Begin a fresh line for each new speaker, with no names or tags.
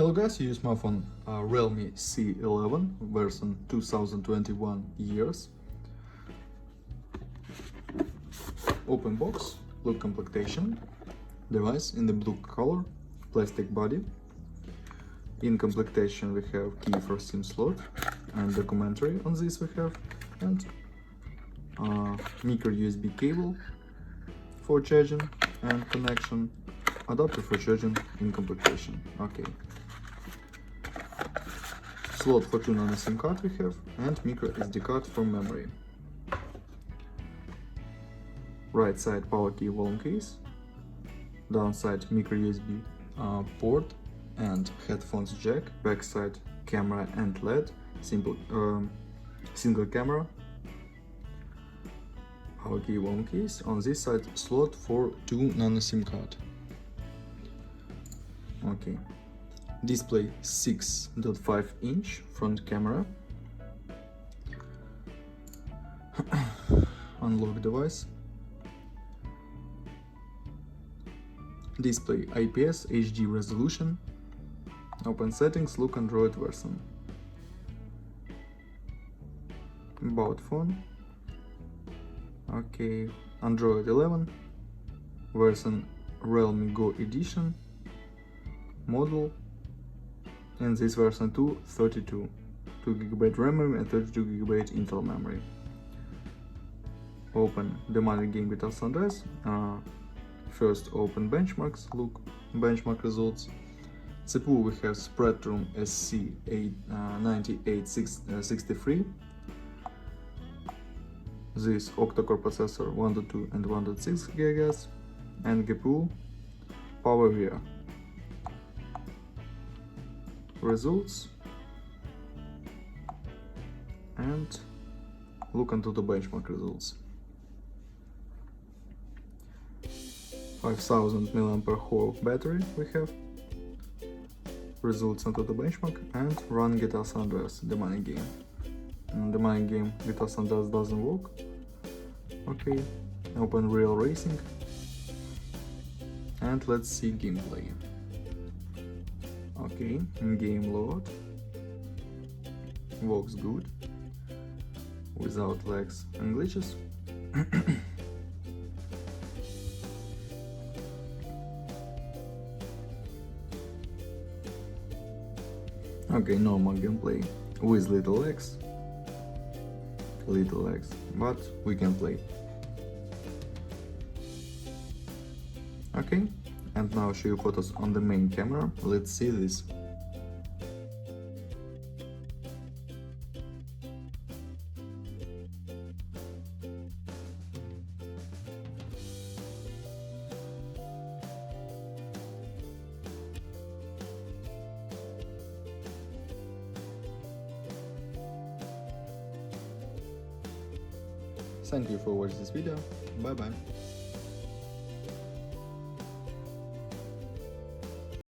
Hello guys, you use my phone Realme C11 version 2021 years. Open box, look completion, device in the blue color, plastic body. In completion we have key for SIM slot and documentary on this we have, and micro USB cable for charging and connection, adapter for charging in completion. Okay. Slot for 2 nano SIM card we have, and micro SD card for memory. Right side power key volume case, downside micro USB port and headphones jack, back side camera and LED, single camera, power key volume case, on this side slot for 2 nano SIM card. Okay. Display 6.5 inch front camera. Unlock device. Display IPS HD resolution. Open settings, look Android version. About phone. Okay, Android 11 version Realme Go edition. Model. And this version 232, 2GB RAM memory and 32GB Intel memory. Open the money game without sunrise. First open benchmarks, look benchmark results. CPU we have Spreadtrum SC9863. This octa-core processor 1.2 and 1.6 GHz, and GPU PowerVia. Results, and look into the benchmark results. 5000 mAh battery we have. Results into the benchmark, and run GTA San Andreas, the money game. The money game GTA San Andreas doesn't work. Okay, open Real Racing, and let's see gameplay. Okay, game load, works good, without lags and glitches. Okay, normal gameplay, with little lags, but we can play. Okay. And now show you photos on the main camera. Let's see this. Thank you for watching this video. Bye bye.